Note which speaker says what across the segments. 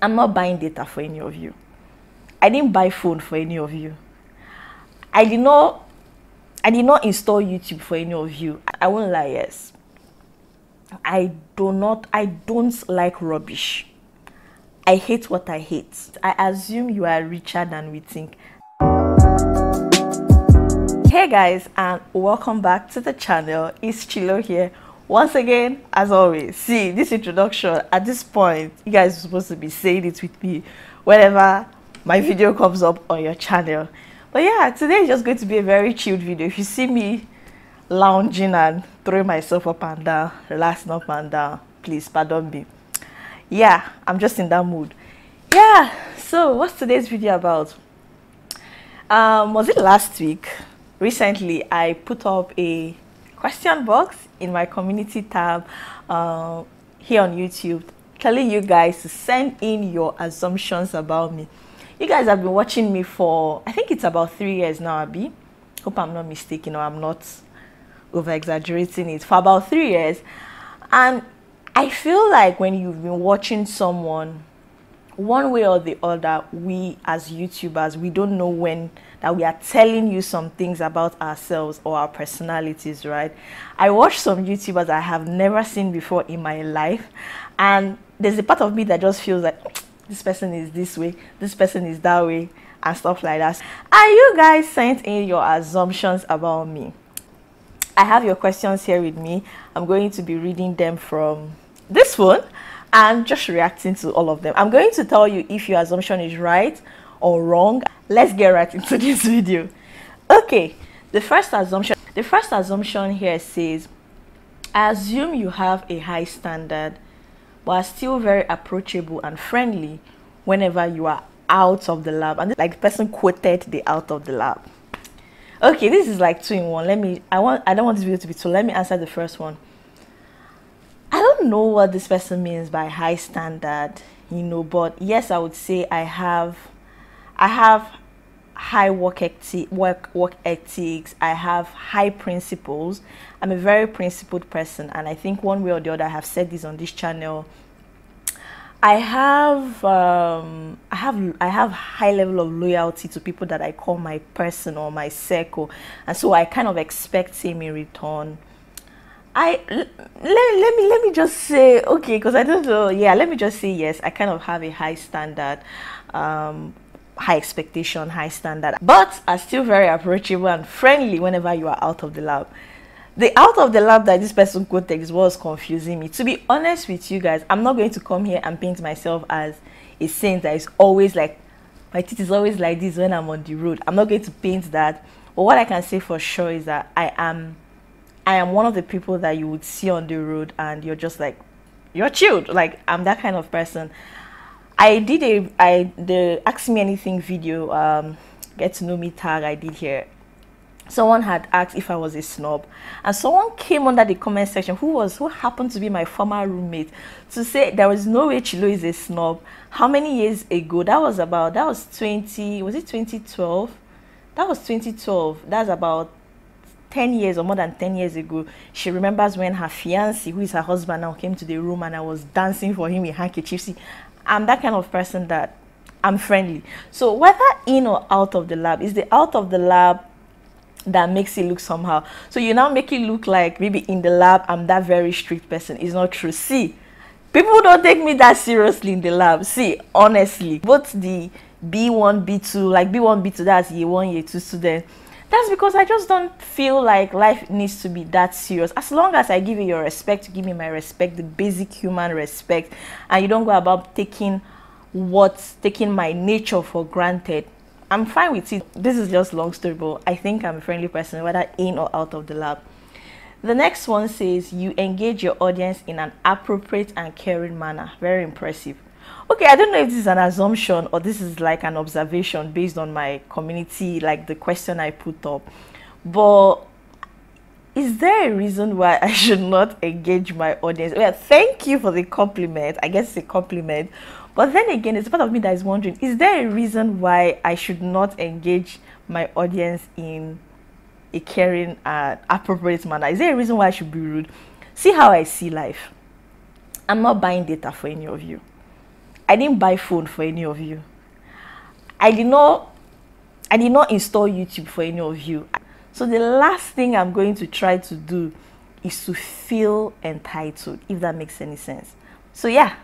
Speaker 1: I'm not buying data for any of you. I didn't buy phone for any of you. I did not install YouTube for any of you. I won't lie, yes. I don't like rubbish. I hate what I hate. I assume you are richer than we think. Hey guys, and welcome back to the channel. It's Chilo here. Once again, as always, see this introduction at this point, you guys are supposed to be saying it with me whenever my video comes up on your channel. But yeah, today is just going to be a very chilled video. If you see me lounging and throwing myself up and down, relaxing up and down, please pardon me. Yeah, I'm just in that mood. Yeah, so what's today's video about? Was it last week? Recently, I put up a question box in my community tab here on YouTube, telling you guys to send in your assumptions about me. You guys have been watching me for, I think it's about 3 years now, Abby. Hope I'm not mistaken or I'm not over-exaggerating it. For about 3 years. And I feel like when you've been watching someone, one way or the other, we as YouTubers, we don't know when that we are telling you some things about ourselves or our personalities, right? I watch some YouTubers I have never seen before in my life, and there's a part of me that just feels like this person is this way, this person is that way, and stuff like that. And you guys sent in your assumptions about me. I have your questions here with me. I'm going to be reading them from this phone and just reacting to all of them. I'm going to tell you if your assumption is right or wrong. Let's get right into this video. Okay, the first assumption here says, I assume you have a high standard but are still very approachable and friendly whenever you are out of the lab. And like the person quoted the out of the lab. Okay, this is like 2 in 1. I don't want this video to be 2. Let me answer the first one. I don't know what this person means by high standard, you know, but yes, I would say I have high work ethics. I have high principles. I'm a very principled person, and I think one way or the other I have said this on this channel. I have high level of loyalty to people that I call my person or my circle, and so I kind of expect same in return. Let me just say, okay, because I don't know. Yeah, let me just say yes. I kind of have a high standard, high expectation, high standard, but are still very approachable and friendly whenever you are out of the lab. The out of the lab that this person quoted is what was confusing me. To be honest with you guys, I'm not going to come here and paint myself as a saint that is always like, my teeth is always like this when I'm on the road. I'm not going to paint that. But what I can say for sure is that I am one of the people that you would see on the road and you're just like, you're chilled. Like, I'm that kind of person. I did the Ask Me Anything video, get to know me tag I did here. Someone had asked if I was a snob, and someone came under the comment section who happened to be my former roommate to say there was no way Chilo is a snob. How many years ago? That was 2012? That was 2012. That's about 10 years or more than 10 years ago. She remembers when her fiancé, who is her husband now, came to the room and I was dancing for him with handkerchiefs. See, I'm that kind of person that I'm friendly. So whether in or out of the lab, is the out of the lab that makes it look somehow. So you now make it look like maybe in the lab I'm that very strict person. It's not true. See, people don't take me that seriously in the lab. See, honestly, both the B1, B2, like B1, B2, that's year 1, year 2 student. That's because I just don't feel like life needs to be that serious. As long as I give you your respect, you give me my respect, the basic human respect, and you don't go about taking my nature for granted, I'm fine with it. This is just long story, but I think I'm a friendly person, whether in or out of the lab. The next one says, you engage your audience in an appropriate and caring manner. Very impressive. Okay, I don't know if this is an assumption or this is like an observation based on my community, like the question I put up. But is there a reason why I should not engage my audience? Well, thank you for the compliment. I guess it's a compliment. But then again, it's part of me that is wondering, is there a reason why I should not engage my audience in a caring and appropriate manner? Is there a reason why I should be rude? See how I see life. I'm not buying data for any of you. I didn't buy phone for any of you. I did not install YouTube for any of you. So the last thing I'm going to try to do is to feel entitled, if that makes any sense. So yeah,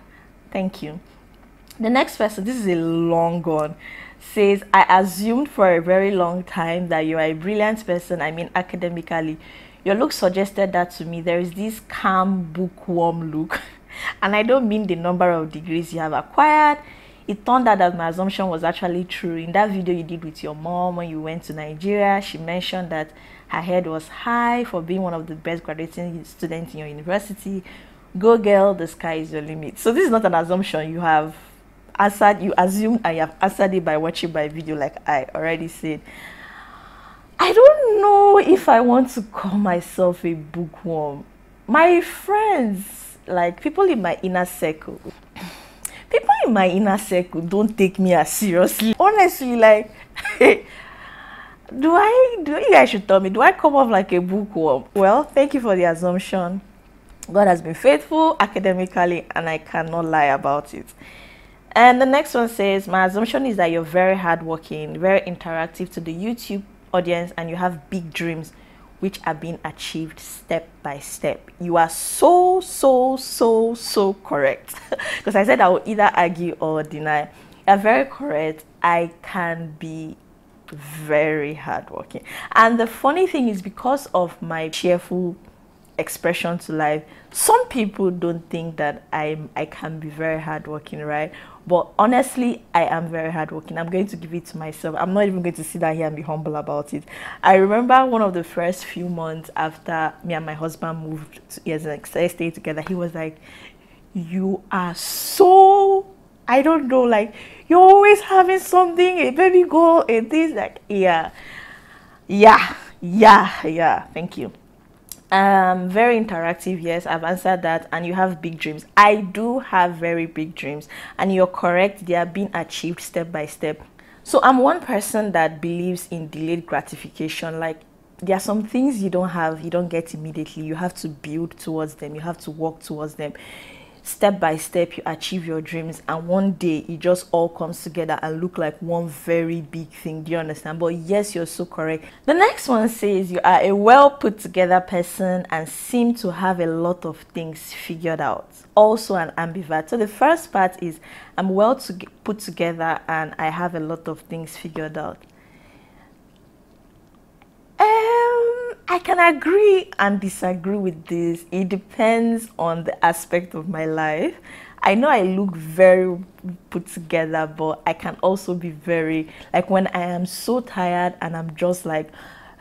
Speaker 1: thank you. The next person, this is a long one, says, I assumed for a very long time that you are a brilliant person. I mean, academically. Your look suggested that to me. There is this calm, bookworm look. And I don't mean the number of degrees you have acquired. It turned out that my assumption was actually true. In that video you did with your mom when you went to Nigeria, she mentioned that her head was high for being one of the best graduating students in your university. Go girl, the sky is your limit. So this is not an assumption. You have answered, you assumed, and you have answered it by watching my video, like I already said. I don't know if I want to call myself a bookworm. My friends, like people in my inner circle, don't take me as seriously. Honestly, like, you guys should tell me, do I come off like a bookworm? Well, thank you for the assumption. God has been faithful academically, and I cannot lie about it. And the next one says, my assumption is that you're very hardworking, very interactive to the YouTube audience, and you have big dreams which are being achieved step by step. You are so correct. Because I said I will either argue or deny. You're very correct. I can be very hardworking. And the funny thing is, because of my cheerful expression to life, some people don't think that I can be very hardworking, right? But honestly, I am very hardworking. I'm going to give it to myself. I'm not even going to sit down here and be humble about it. I remember one of the first few months after me and my husband moved to stay together, he was like, you are so, I don't know, like, you're always having something, a baby girl, and things like, yeah, thank you. Very interactive, yes, I've answered that. And you have big dreams. I do have very big dreams, and you're correct, they are being achieved step by step. So I'm one person that believes in delayed gratification. Like, there are some things you don't get immediately. You have to build towards them, you have to work towards them. Step by step, you achieve your dreams, and one day it just all comes together and look like one very big thing. Do you understand? But yes, you're so correct. The next one says, you are a well put together person and seem to have a lot of things figured out. Also an ambivert. So the first part is, I'm well put together and I have a lot of things figured out. I can agree and disagree with this. It depends on the aspect of my life. I know I look very put together, but I can also be very, like, when I am so tired and I'm just like,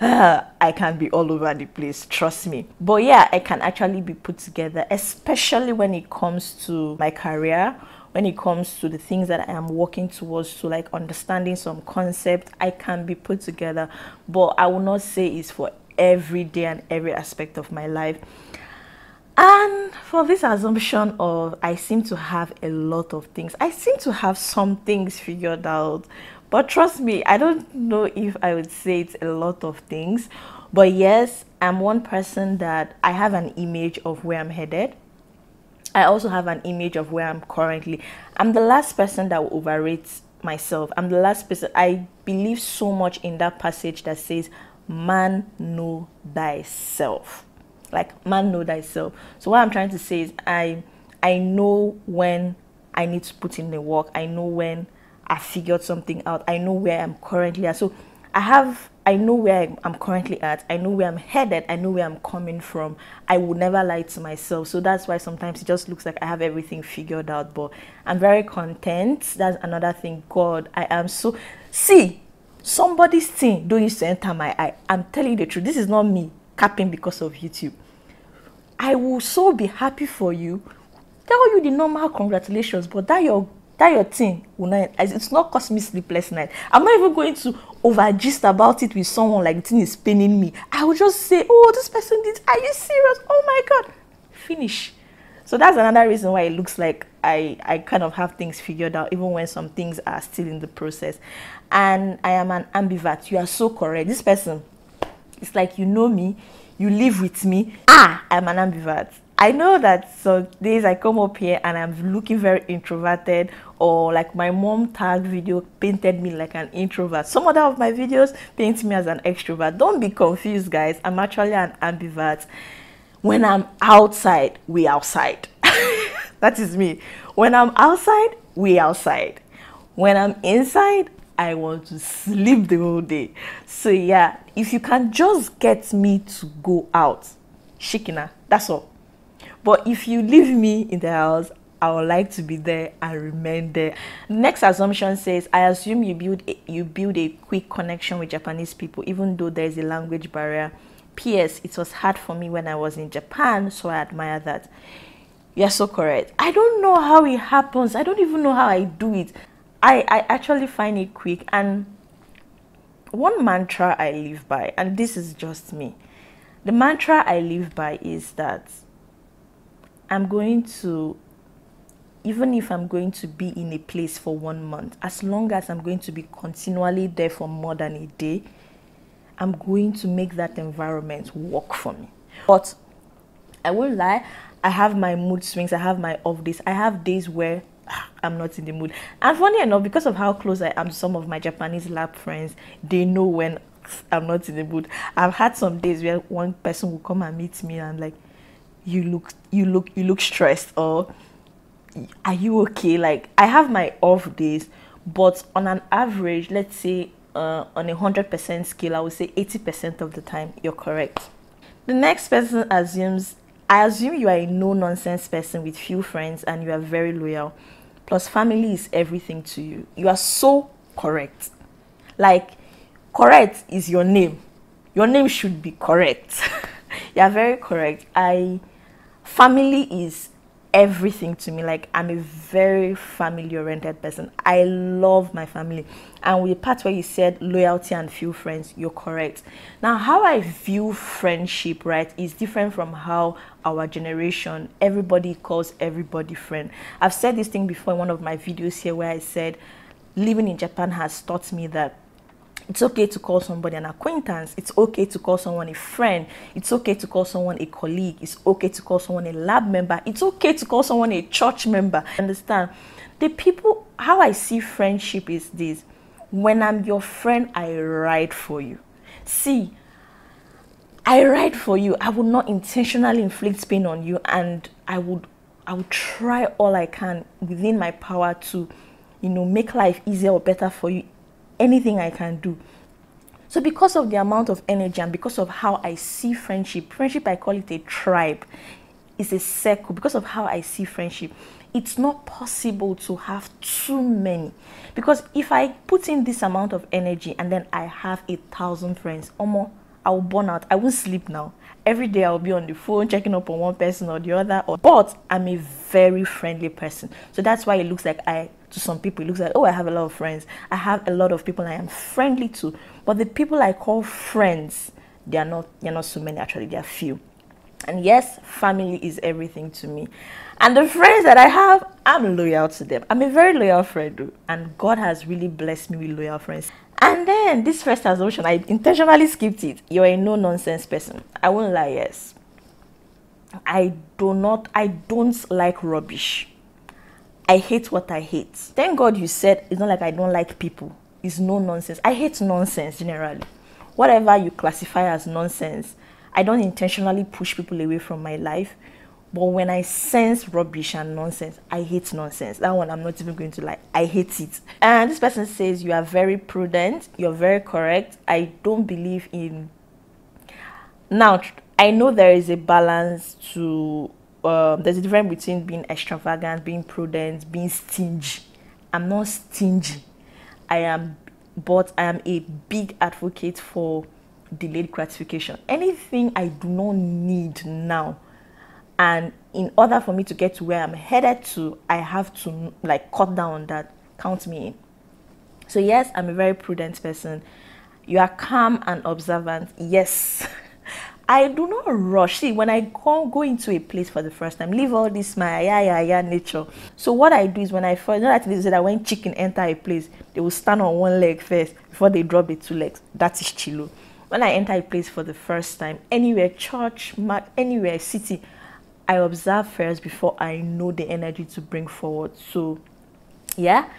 Speaker 1: I can be all over the place, trust me. But yeah, I can actually be put together, especially when it comes to my career, when it comes to the things that I am working towards, to like understanding some concept. I can be put together, but I will not say it's for every day and every aspect of my life. And for this assumption of I seem to have a lot of things, I seem to have some things figured out, but trust me, I don't know if I would say it's a lot of things. But yes, I'm one person that I have an image of where I'm headed. I also have an image of where I'm currently. I'm the last person that will overrate myself. I'm the last person. I believe so much in that passage that says, man, know thyself. Like, man, know thyself. So what I'm trying to say is, I know when I need to put in the work. I know when I figured something out. I know where I'm currently at. So I know where I'm currently at. I know where I'm headed. I know where I'm coming from. I would never lie to myself. So that's why sometimes it just looks like I have everything figured out. But I'm very content. That's another thing. God, I am so... See, somebody's thing don't used to enter my eye. I'm telling you the truth. This is not me capping because of YouTube. I will so be happy for you. Tell you the normal congratulations, but that your thing will not, it's not cost me sleepless night. I'm not even going to overgist about it with someone like the thing is paining me. I will just say, oh, this person did, are you serious? Oh my God. Finish. So that's another reason why it looks like I kind of have things figured out, even when some things are still in the process. And I am an ambivert. You are so correct. This person, it's like, you know me, you live with me. I'm an ambivert. I know that some days I come up here and I'm looking very introverted, or like my mom tag video painted me like an introvert. Some other of my videos paint me as an extrovert. Don't be confused, guys. I'm actually an ambivert. When I'm outside, we outside. That is me. When I'm outside, we outside. When I'm inside, I want to sleep the whole day. So yeah, if you can just get me to go out, shikina, that's all. But if you leave me in the house, I would like to be there and remain there. Next assumption says, I assume you build a quick connection with Japanese people, even though there is a language barrier. P.S. It was hard for me when I was in Japan, so I admire that. You're so correct. I don't know how it happens. I don't even know how I do it. I actually find it quick. And one mantra I live by, and this is just me. The mantra I live by is that I'm going to, even if I'm going to be in a place for 1 month, as long as I'm going to be continually there for more than a day, I'm going to make that environment work for me. But I won't lie, I have my mood swings, I have my off days. I have days where I'm not in the mood. And funny enough, because of how close I am to some of my Japanese lab friends, they know when I'm not in the mood. I've had some days where one person will come and meet me and like, you look stressed, or are you okay? Like, I have my off days, but on an average, let's say on a 100% scale, I would say 80% of the time you're correct. The next person assumes, I assume you are a no-nonsense person with few friends and you are very loyal. Plus family is everything to you. You are so correct. Like, correct is your name. Your name should be correct. You are very correct. Family is everything to me. Like, I'm a very family-oriented person. I love my family. And with the part where you said loyalty and few friends, you're correct. Now, how I view friendship, right, is different from how our generation, everybody calls everybody friend. I've said this thing before in one of my videos here where I said living in Japan has taught me that it's okay to call somebody an acquaintance. It's okay to call someone a friend. It's okay to call someone a colleague. It's okay to call someone a lab member. It's okay to call someone a church member. Understand? The people, how I see friendship is this. When I'm your friend, I ride for you. See, I ride for you. I would not intentionally inflict pain on you, and I would try all I can within my power to, make life easier or better for you. Anything I can do. So because of the amount of energy and because of how I see friendship, I call it a tribe. It's a circle. Because of how I see friendship, it's not possible to have too many. Because if I put in this amount of energy and then I have 1,000 friends, Omo, I will burn out. I won't sleep now. Every day I'll be on the phone checking up on one person or the other. But I'm a very friendly person. So that's why it looks like to some people, it looks like, oh, I have a lot of friends. I have a lot of people I am friendly to. But the people I call friends, they're not so many actually, they're few. And yes, family is everything to me. And the friends that I have, I'm loyal to them. I'm a very loyal friend, and God has really blessed me with loyal friends. And then this first assumption, I intentionally skipped it. You're a no-nonsense person. I won't lie, yes. I don't like rubbish. I hate what I hate. Thank God you said it's not like I don't like people. It's no nonsense. I hate nonsense generally. Whatever you classify as nonsense, I don't intentionally push people away from my life. But when I sense rubbish and nonsense, I hate nonsense. That one I'm not even going to lie. I hate it. And this person says you are very prudent. You're very correct. I don't believe in... Now, I know there is a balance to... there's a difference between being extravagant, being prudent, being stingy. I'm not stingy. But I am a big advocate for delayed gratification. Anything I do not need now, and in order for me to get to where I'm headed to, I have to cut down on that. Count me in. So yes, I'm a very prudent person. You are calm and observant. Yes. I do not rush. See, when I go into a place for the first time, leave all this my nature. So what I do is when I first, they say that when chicken enter a place, they will stand on one leg first before they drop the 2 legs. That is Chilo. When I enter a place for the first time, anywhere, church, anywhere, city, I observe first before I know the energy to bring forward. So yeah,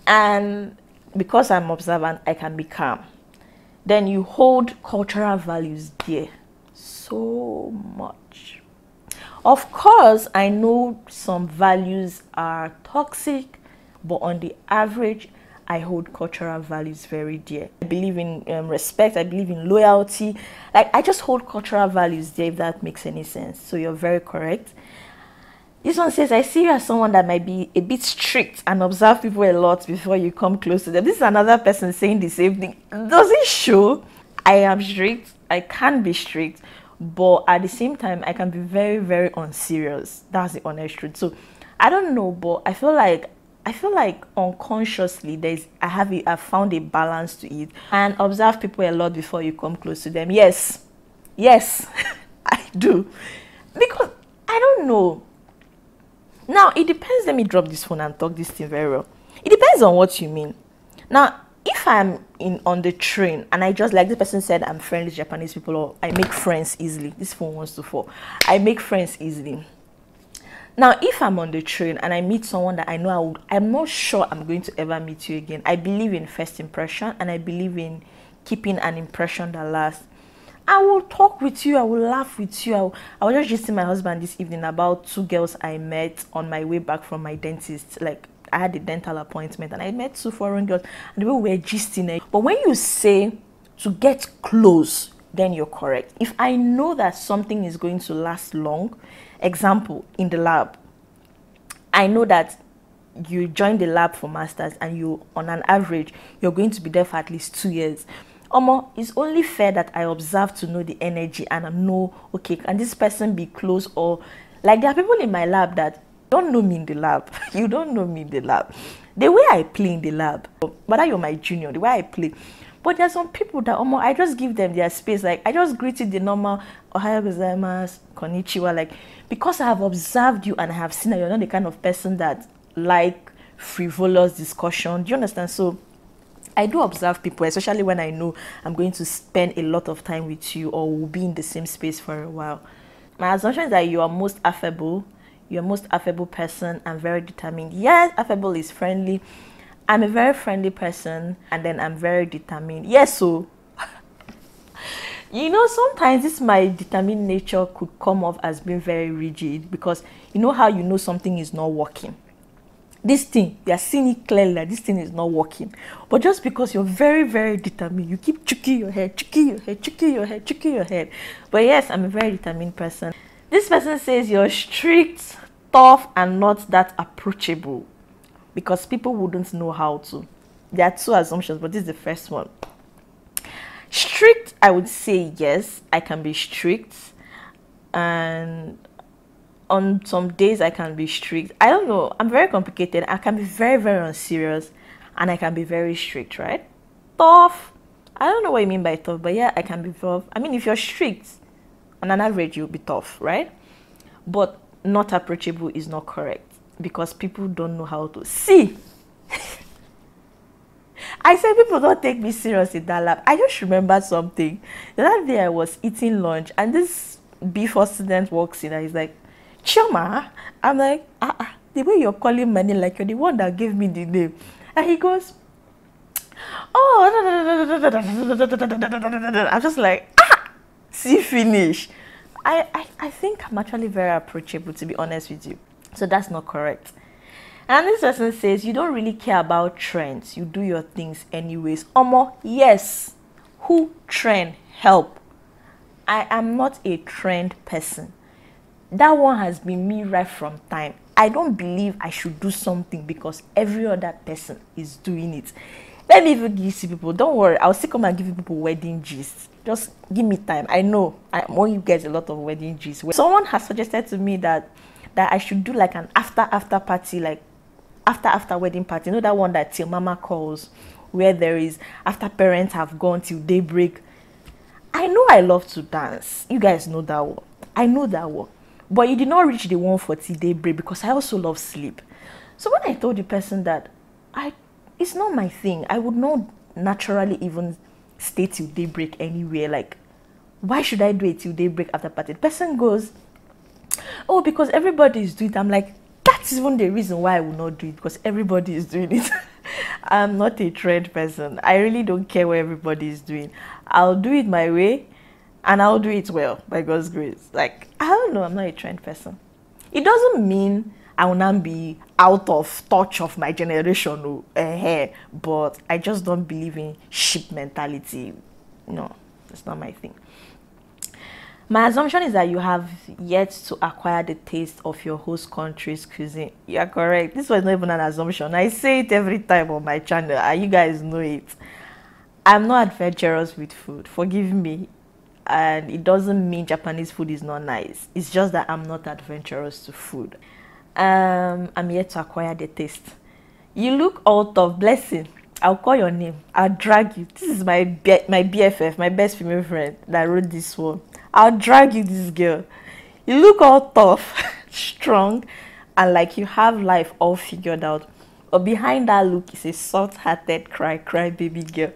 Speaker 1: and because I'm observant, I can be calm. Then you hold cultural values dear so much. Of course, I know some values are toxic, but on the average, I hold cultural values very dear. I believe in respect. I believe in loyalty. Like, I just hold cultural values dear, if that makes any sense. So you're very correct. This one says, I see you as someone that might be a bit strict and observe people a lot before you come close to them. This is another person saying the same thing. Does it show? I am strict. I can be strict. But at the same time, I can be very, very unserious. That's the honest truth. So I don't know, but I feel like unconsciously I've found a balance to it, and observe people a lot before you come close to them. Yes, I do, because I don't know. Now it depends. Let me drop this phone and talk this thing very well. It depends on what you mean. Now, if I'm on the train and I just, like this person said, I'm friendly with Japanese people, or I make friends easily. This phone wants to fall. I make friends easily. Now, if I'm on the train and I meet someone that I know I'm not sure I'm going to ever meet you again. I believe in first impression, and I believe in keeping an impression that lasts. I will talk with you. I will laugh with you. I was just gisting my husband this evening about 2 girls I met on my way back from my dentist. Like, I had a dental appointment and I met 2 foreign girls, and the way we were gisting. But when you say to get close, then you're correct. If I know that something is going to last long, example, in the lab, I know that you join the lab for masters and you, on an average, you're going to be there for at least 2 years. It's only fair that I observe to know the energy, and I know, okay, can this person be close? Or like, there are people in my lab that don't know me in the lab. You don't know me in the lab. The way I play in the lab, whether you're my junior, the way I play. But there's some people that I just give them their space. Like, I just greeted the normal Ohayo gozaimasu, konnichiwa. Like, because I have observed you and I have seen that you're not the kind of person that like frivolous discussion. Do you understand? So I do observe people, especially when I know I'm going to spend a lot of time with you or will be in the same space for a while. My assumption is that you are most affable. You're most affable person and very determined. Yes, affable is friendly. I'm a very friendly person, and then I'm very determined. Yes, so you know, sometimes my determined nature could come off as being very rigid, because you know how you know something is not working. This thing, you're seeing it clearly that this thing is not working. But just because you're very, very determined, you keep chucking your head, chucking your head, chucking your head, chucking your head. But yes, I'm a very determined person. This person says you're strict, tough, and not that approachable, because people wouldn't know how to. There are 2 assumptions, but this is the first one. Strict, I would say yes, I can be strict, and on some days I can be strict. I don't know, I'm very complicated. I can be very, very unserious, and I can be very strict, right? Tough, I don't know what you mean by tough, but yeah, I can be tough. I mean, if you're strict, on an average, you'll be tough, right? But not approachable is not correct, because people don't know how to see. I said people don't take me serious in that lab. I just remembered something. The other day I was eating lunch, and this B4 student walks in and he's like, Chioma. I'm like, the way you're calling my name, like you're the one that gave me the name. And he goes, oh, I'm just like, see, finish. I think I'm actually very approachable, to be honest with you. So that's not correct. And this person says you don't really care about trends. You do your things anyways. Yes. Who trend help? I am not a trend person. That one has been me right from time. I don't believe I should do something because every other person is doing it. Let me even give you people. Don't worry, I'll still come and give you people wedding gist. Just give me time. I know I'm owing you guys a lot of wedding gist. Someone has suggested to me that I should do like an after party, like after wedding party. You know that one that till mama calls, where there is after parents have gone till daybreak. I know I love to dance. You guys know that one. I know that one. But you did not reach the one for till daybreak, because I also love sleep. So when I told the person that it's not my thing, I would not naturally even stay till daybreak anywhere. Like, why should I do it till daybreak after party? The person goes, Oh, because everybody is doing it. I'm like, that's even the reason why I will not do it, because everybody is doing it. I'm not a trend person. I really don't care what everybody is doing. I'll do it my way, and I'll do it well by God's grace. Like, I don't know, I'm not a trend person. It doesn't mean I will not be out of touch of my generation, but I just don't believe in sheep mentality. No, that's not my thing. My assumption is that you have yet to acquire the taste of your host country's cuisine. You are correct. This was not even an assumption. I say it every time on my channel, and you guys know it. I'm not adventurous with food. Forgive me. And it doesn't mean Japanese food is not nice. It's just that I'm not adventurous to food. I'm yet to acquire the taste. You look all tough. Blessing. I'll call your name. I'll drag you. This is my BFF, my best female friend that wrote this one. I'll drag you, this girl. You look all tough, strong, and like you have life all figured out. But behind that look is a soft-hearted cry baby girl.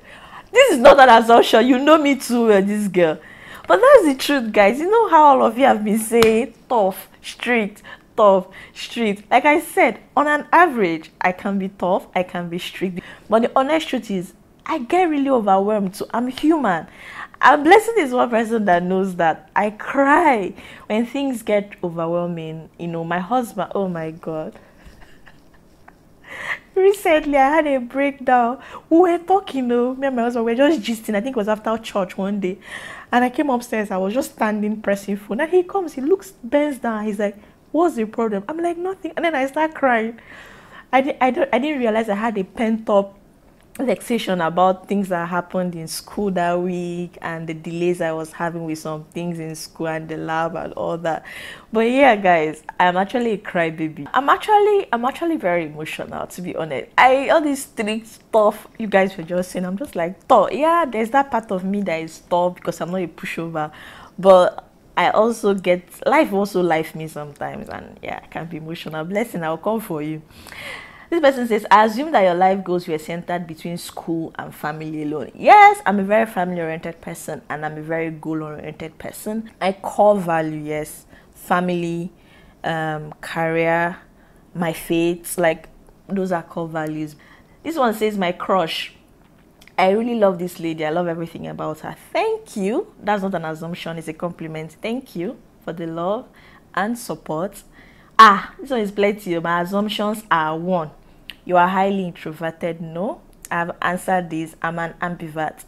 Speaker 1: This is not an assumption. You know me too well, this girl. But that's the truth, guys. You know how all of you have been saying tough, strict, tough, strict. Like I said, on an average, I can be tough, I can be strict. But the honest truth is, I get really overwhelmed too. I'm human. And Blessing is one person that knows that I cry when things get overwhelming. You know, my husband, oh my God. Recently, I had a breakdown. We were talking, me and my husband were just gisting. I think it was after church one day. And I came upstairs. I was just standing, pressing phone. And he comes, he looks, bends down. He's like, what's the problem? I'm like, nothing. And then I start crying. I didn't realize I had a pent-up vexation about things that happened in school that week and the delays I was having with some things in school and the lab and all that. But yeah, guys, I'm actually a crybaby. I'm actually very emotional, to be honest. All this strict stuff you guys were just saying, I'm just like, tough. Yeah, there's that part of me that is tough because I'm not a pushover, but I also get life me sometimes, and yeah, I can be emotional. Blessing, I'll come for you. This person says, I assume that your life goals were centered between school and family alone. Yes, I'm a very family-oriented person, and I'm a very goal-oriented person. I core value, yes, family, career, my faith, like those are core values. This one says, my crush. I really love this lady. I love everything about her. Thank you. That's not an assumption, it's a compliment. Thank you for the love and support. This one is plenty. My assumptions are 1. You are highly introverted. No, I've answered this. I'm an ambivert.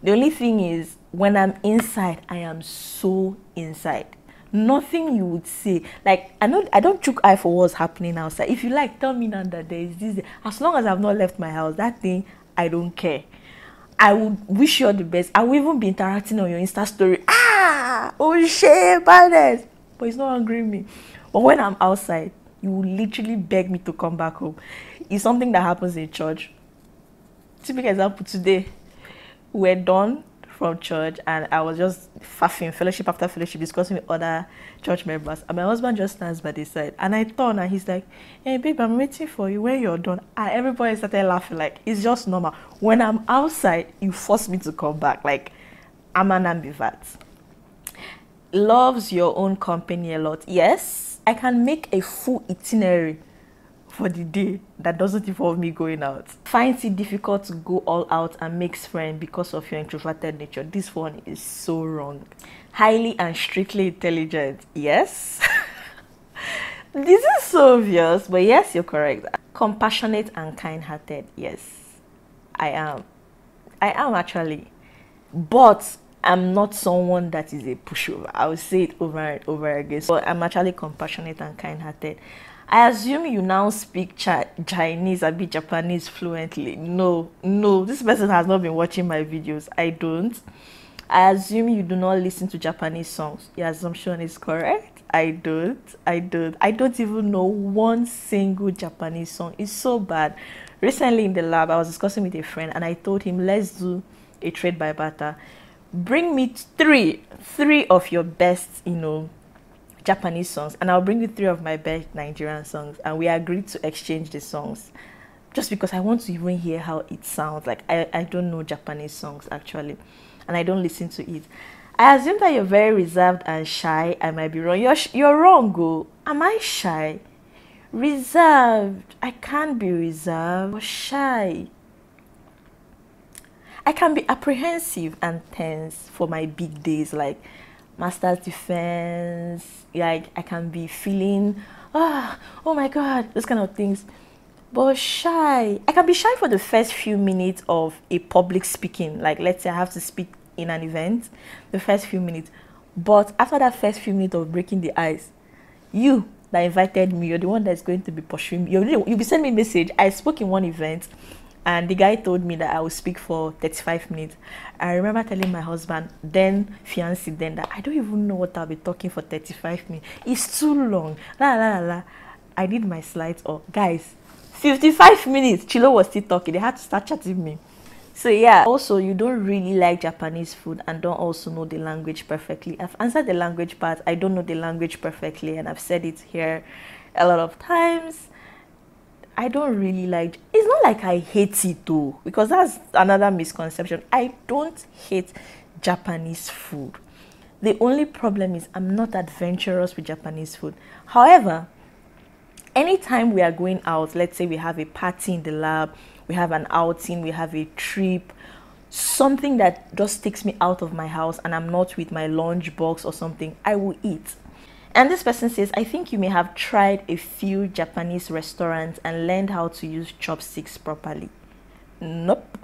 Speaker 1: The only thing is, when I'm inside, I am so inside. Nothing you would say. Like, I don't chook eye for what's happening outside. If you like, tell me now that there is this. As long as I've not left my house, that thing, I don't care. I would wish you all the best. I will even be interacting on your Insta story. Oh shit, badness. But it's not angering me. But when I'm outside, you will literally beg me to come back home. It's something that happens in church. Typical example, today, we're done from church and I was just faffing fellowship after fellowship, discussing with other church members. And my husband just stands by the side. And I turn and he's like, hey, babe, I'm waiting for you when you're done. And everybody started laughing. Like, it's just normal. When I'm outside, you force me to come back. Like, I'm an ambivert. Loves your own company a lot. Yes. I can make a full itinerary for the day that doesn't involve me going out. Finds it difficult to go all out and makes friends because of your introverted nature. This one is so wrong. Highly and strictly intelligent. Yes. This is so obvious, but yes, you're correct. Compassionate and kind-hearted. Yes, I am. I am actually. But I'm not someone that is a pushover. I will say it over and over again. So I'm actually compassionate and kind-hearted. I assume you now speak Chinese or Japanese fluently. No. This person has not been watching my videos. I don't. I assume you do not listen to Japanese songs. Your assumption is correct. I don't even know one single Japanese song. It's so bad. Recently in the lab, I was discussing with a friend and I told him, let's do a trade by barter. Bring me three of your best, Japanese songs, and I'll bring you 3 of my best Nigerian songs, and we agreed to exchange the songs just because I want to even hear how it sounds. Like, I don't know Japanese songs actually, and I don't listen to it. I assume that you're very reserved and shy. I might be wrong. You're wrong, go. Am I shy? Reserved. I can't be reserved. Or shy. I can be apprehensive and tense for my big days, like master's defense. Like I can be feeling, oh my God, those kind of things. But shy, I can be shy for the first few minutes of a public speaking. Like let's say I have to speak in an event, the first few minutes. But after that first few minutes of breaking the ice, you that invited me, you're the one that's going to be pursuing me. You'll be sending me a message. I spoke in one event and the guy told me that I would speak for 35 minutes. I remember telling my husband, then fiancé, then that I don't even know what I'll be talking for 35 minutes. It's too long. La la la la. I did my slides off. Guys, 55 minutes. Chilo was still talking. They had to start chatting me. So yeah, also you don't really like Japanese food and don't also know the language perfectly. I've answered the language part. I don't know the language perfectly and I've said it here a lot of times. I don't really like, it's not like I hate it though, because that's another misconception. I don't hate Japanese food. The only problem is I'm not adventurous with Japanese food. However, anytime we are going out, let's say we have a party in the lab, we have an outing, we have a trip, something that just takes me out of my house and I'm not with my lunch box or something, I will eat. And this person says, I think you may have tried a few Japanese restaurants and learned how to use chopsticks properly. Nope.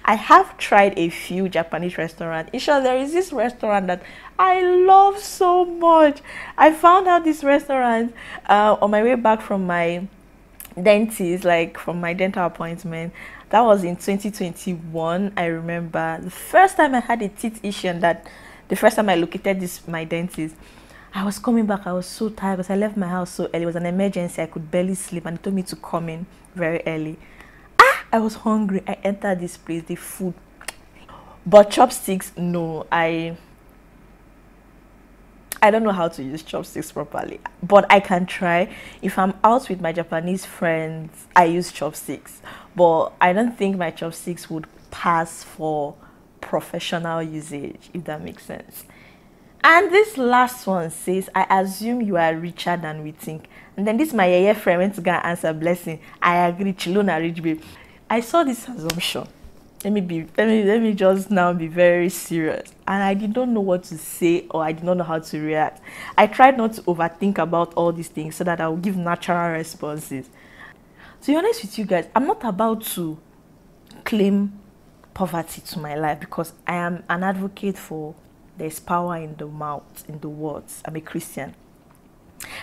Speaker 1: I have tried a few Japanese restaurants. Isha, there is this restaurant that I love so much. I found out this restaurant on my way back from my dentist, like from my dental appointment. That was in 2021. I remember the first time I had a teeth issue and that the first time I located my dentist. I was coming back, I was so tired because I left my house so early. It was an emergency, I could barely sleep and he told me to come in very early. I was hungry. I entered this place, the food. But chopsticks, no, I don't know how to use chopsticks properly. But I can try. If I'm out with my Japanese friends, I use chopsticks. But I don't think my chopsticks would pass for professional usage, if that makes sense. And this last one says, I assume you are richer than we think. And then this my yeye friend went to go and answer blessing. I agree, Chilona rich babe. I saw this assumption. Let me just now be very serious. And I did not know what to say or I did not know how to react. I tried not to overthink about all these things so that I will give natural responses. To be honest with you guys, I'm not about to claim poverty to my life because I am an advocate for there's power in the mouth, in the words. I'm a Christian.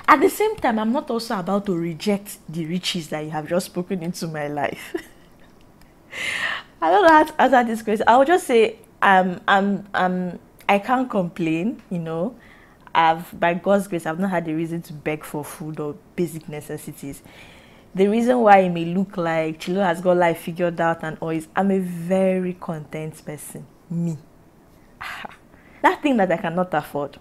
Speaker 1: At the same time, I'm not also about to reject the riches that you have just spoken into my life. I don't know how to answer this question. I would just say I can't complain, you know. By God's grace, I've not had a reason to beg for food or basic necessities. The reason why it may look like Chilo has got life figured out and all is I'm a very content person. Me. That thing that I cannot afford,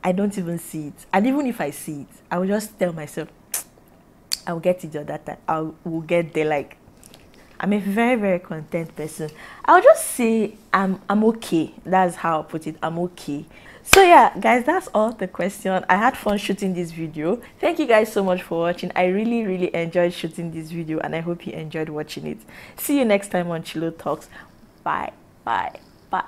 Speaker 1: I don't even see it. And even if I see it, I will just tell myself, I will get it the other time. I will get there. Like, I'm a very, very content person. I'll just say I'm okay. That's how I'll put it. I'm okay. So yeah, guys, that's all the question. I had fun shooting this video. Thank you guys so much for watching. I really, really enjoyed shooting this video and I hope you enjoyed watching it. See you next time on Chilotalks. Bye, bye, bye.